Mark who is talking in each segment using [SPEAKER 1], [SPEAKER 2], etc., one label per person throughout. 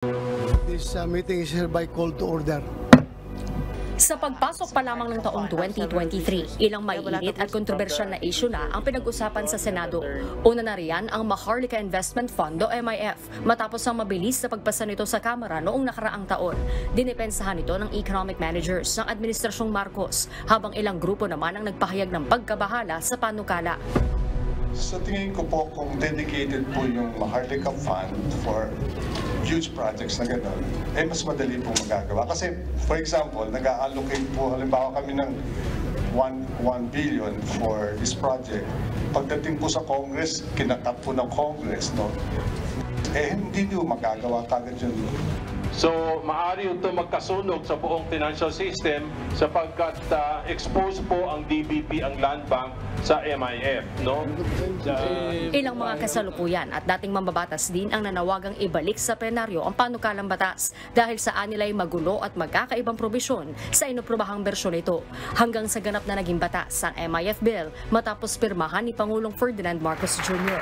[SPEAKER 1] This meeting is hereby called to order.
[SPEAKER 2] Sa pagpasok pa lamang ng taong 2023, ilang maiinit at kontrobersyal na issue na ang pinag-usapan sa Senado. Una na riyan ang Maharlika Investment Fund o MIF matapos ang mabilis na pagpasa nito sa Kamara noong nakaraang taon. Dinipensahan ito ng economic managers ng Administrasyong Marcos habang ilang grupo naman ang nagpahayag ng pagkabahala sa panukala.
[SPEAKER 3] Sa tingin ko po kung dedicated po yung Maharlika Fund for huge projects na gano'n, mas madali pong magagawa. Kasi, for example, nag-allocate po, halimbawa kami ng 1 billion for this project. Pagdating po sa Congress, kinakat po ng Congress, no? Hindi nyo magagawa kagad yun.
[SPEAKER 4] So, maaari ito magkasunog sa buong financial system sapagkat expose po ang DBP, ang Land Bank, sa MIF, no?
[SPEAKER 2] Ilang mga kasalukuyan at dating mambabatas din ang nanawagang ibalik sa plenaryo ang panukalang batas dahil sa anilay magulo at magkakaibang probisyon sa inuprobahang bersyon nito. Hanggang sa ganap na naging batas ang MIF bill matapos pirmahan ni Pangulong Ferdinand Marcos Jr.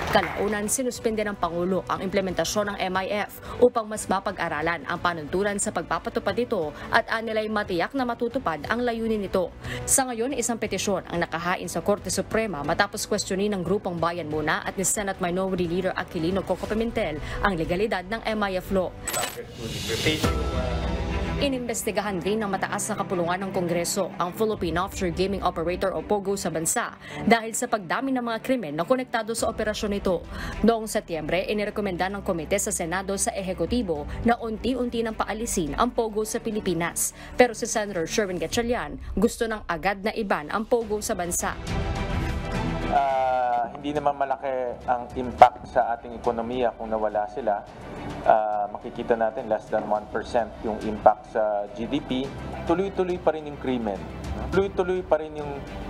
[SPEAKER 2] Kalaunan, sinuspende ng Pangulo ang implementasyon ng MIF upang mas mapag-aralan ang panuntunan sa pagpapatupad nito at anilay matiyak na matutupad ang layunin nito. Sa ngayon, isang petisyon ang nakahain sa Korte Suprema matapos kwestiyonin ng Grupong Bayan Muna at ni Senate Minority Leader Aquilino Coco Pimentel ang legalidad ng MIF law. Inimbestigahan din ng mataas na kapulungan ng Kongreso ang Philippine Offshore Gaming Operator o POGO sa bansa dahil sa pagdami ng mga krimen na konektado sa operasyon nito. Noong Setyembre, inirekomenda ng komite sa Senado sa Ehekutibo na unti-unti nang paalisin ang POGO sa Pilipinas. Pero si Senator Sherwin Gatchalian gusto ng agad na iban ang POGO sa bansa.
[SPEAKER 5] Hindi naman malaki ang impact sa ating ekonomiya kung nawala sila. Makikita natin less than 1% yung impact sa GDP. Tuloy-tuloy pa rin yung krimen. Tuloy-tuloy pa rin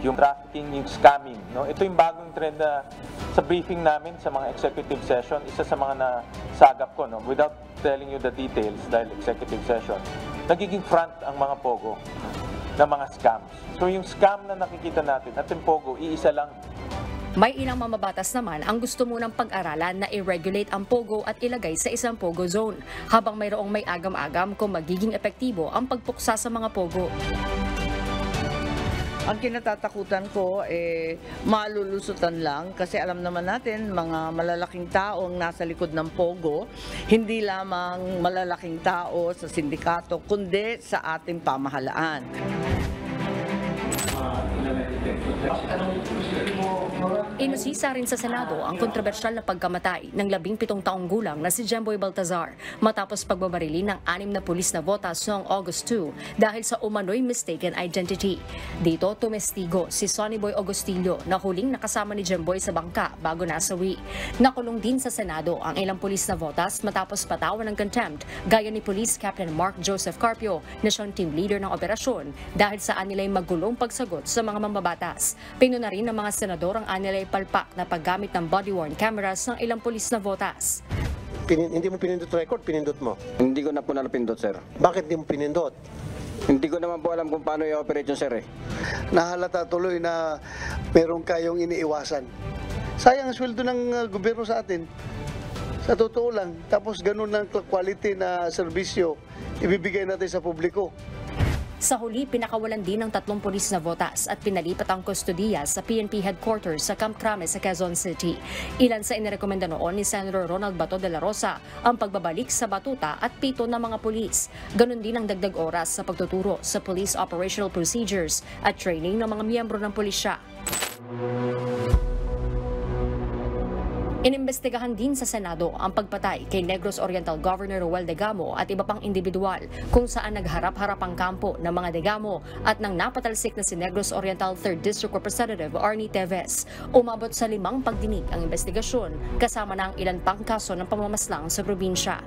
[SPEAKER 5] yung trafficking, yung scamming. No? Ito yung bagong trend na sa briefing namin sa mga executive session, isa sa mga nasagap ko, no? Without telling you the details dahil executive session, nagiging front ang mga POGO na mga scams. So yung scam na nakikita natin at yung POGO, iisa lang.
[SPEAKER 2] May ilang mamabatas naman ang gusto munang pag-aralan na i-regulate ang POGO at ilagay sa isang POGO zone, habang mayroong may agam-agam kung magiging epektibo ang pagpuksa sa mga POGO.
[SPEAKER 6] Ang kinatatakutan ko, malulusutan lang kasi alam naman natin mga malalaking tao ang nasa likod ng POGO, hindi lamang malalaking tao sa sindikato, kundi sa ating pamahalaan.
[SPEAKER 2] Inusisa rin sa Senado ang kontrobersyal na pagkamatay ng 17 taong gulang na si Jemboy Baltazar matapos pagbabarili ng 6 na pulis na botas noong August 2 dahil sa umano'y mistaken identity. Dito tumestigo si Sonny Boy Agustillo na huling nakasama ni Jemboy sa bangka bago nasawi. Nakulong din sa Senado ang ilang pulis na botas matapos patawan ng contempt gaya ni Police Captain Mark Joseph Carpio na siyang team leader ng operasyon dahil sa anilay magulong pagsagot sa mga mambabatas. Pinuna rin ng mga senador ang anilay palpak na paggamit ng body-worn cameras ng ilang pulis na botas.
[SPEAKER 1] Hindi mo pinindot record, pinindot mo.
[SPEAKER 7] Hindi ko na po napindot, sir.
[SPEAKER 1] Bakit di mo pinindot?
[SPEAKER 7] Hindi ko naman po alam kung paano i-operate yung sir eh.
[SPEAKER 1] Nahalata tuloy na meron kayong iniiwasan. Sayang ang sweldo ng gobyerno sa atin. Sa totoo lang. Tapos ganun ng quality na serbisyo ibibigay natin sa publiko.
[SPEAKER 2] Sa huli, pinakawalan din ng 3 pulis na botas at pinalipat ang kustodiya sa PNP headquarters sa Camp Crame sa Quezon City. Ilan sa inirekomenda noon ni Senator Ronald Bato de la Rosa ang pagbabalik sa batuta at pito ng mga pulis. Ganon din ang dagdag oras sa pagtuturo sa police operational procedures at training ng mga miyembro ng pulisya. Inimbestigahan din sa Senado ang pagpatay kay Negros Oriental Governor Roel Degamo at iba pang individual kung saan nagharap-harap ang kampo ng mga Degamo at nang napatalsik na si Negros Oriental 3rd District Representative Arnie Teves. Umabot sa 5 pagdinig ang investigasyon kasama na ang ilan pang kaso ng pamamaslang sa probinsya.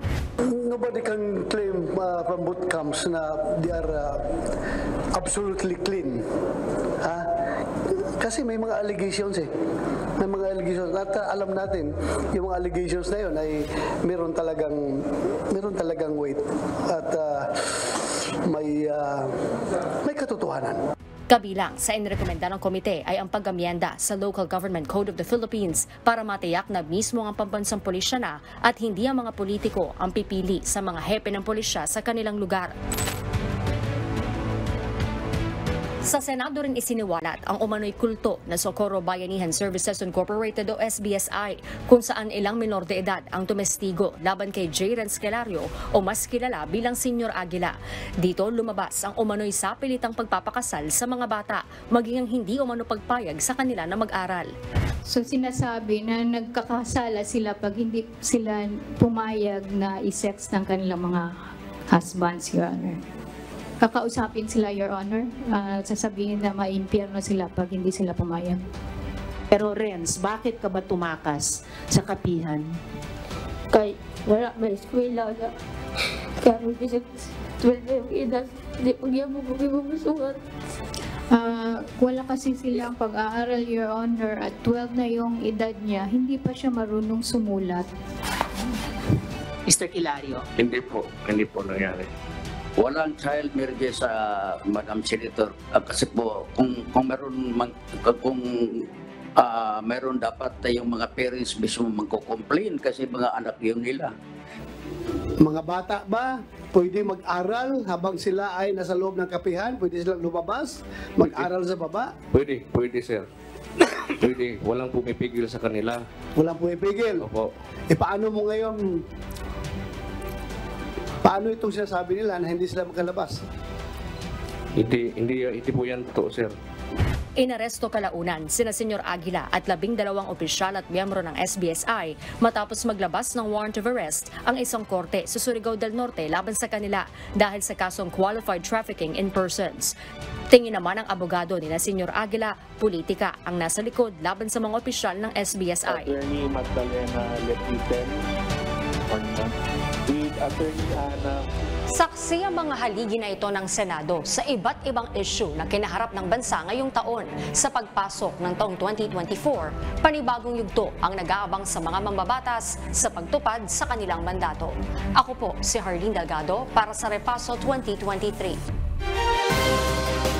[SPEAKER 1] Nobody can claim from boot camps na they are absolutely clean. Kasi may mga allegations May mga allegations. At alam natin, yung mga allegations na yun ay meron talagang weight. At may katotohanan.
[SPEAKER 2] Kabilang sa inirekomenda ng komite ay ang pag-amyenda sa Local Government Code of the Philippines para matiyak na mismo ang pambansang pulisya na at hindi ang mga politiko ang pipili sa mga hepe ng pulisya sa kanilang lugar. Sa Senado rin isiniwalat ang umano'y kulto na Socorro Bayanihan Services Incorporated o SBSI kung saan ilang minor de edad ang tumestigo laban kay J. Renz Calario o mas kilala bilang Senyor Aguila. Dito lumabas ang umano'y sapilitang pagpapakasal sa mga bata maging ang hindi umano pagpayag sa kanila na mag-aral.
[SPEAKER 8] So sinasabi na nagkakasala sila pag hindi sila pumayag na i-sex ng kanilang mga husbands, Your Honor. Kakausapin sila, Your Honor. Sasabihin na maimpyerno sila pag hindi sila pumayag.
[SPEAKER 9] Pero Renz, bakit ka ba tumakas sa kapihan?
[SPEAKER 10] Kay wala may eskwela na. Kaya mag-isip 12 na yung edad. Hindi pagyamo ko ibubusungan.
[SPEAKER 8] Wala kasi silang pag-aaral, Your Honor, at 12 na yung edad niya, hindi pa siya marunong sumulat.
[SPEAKER 9] Mr. Hilario?
[SPEAKER 11] Hindi po nangyari. Walang child marriage sa Madam Senator kasi po kung meron dapat yung mga parents mismo magko-complain kasi mga anak yun nila.
[SPEAKER 1] Mga bata ba pwede mag-aral habang sila ay nasa loob ng kapihan? Pwede silang lumabas, mag-aral sa baba?
[SPEAKER 12] Pwede sir. Pwede, walang pumipigil sa kanila.
[SPEAKER 1] Walang pumipigil?
[SPEAKER 12] Opo.
[SPEAKER 1] Paano mo ngayon, paano itong sinasabi nila na hindi sila makalabas?
[SPEAKER 12] Hindi po yan totoo, sir.
[SPEAKER 2] Inaresto kalaunan sina Senyor Aguila at 12 opisyal at miyembro ng SBSI matapos maglabas ng warrant of arrest ang isang korte sa Surigao del Norte laban sa kanila dahil sa kasong qualified trafficking in persons. Tingin naman ng abogado ni Senyor Aguila, politika ang nasa likod laban sa mga opisyal ng SBSI.
[SPEAKER 4] Attorney Magdalena Lepiten with Attorney Ana.
[SPEAKER 2] Saksi ang mga haligi na ito ng Senado sa iba't ibang issue na kinaharap ng bansa ngayong taon. Sa pagpasok ng taong 2024, panibagong yugto ang nag-aabang sa mga mambabatas sa pagtupad sa kanilang mandato. Ako po si Harleen Delgado para sa Repaso 2023.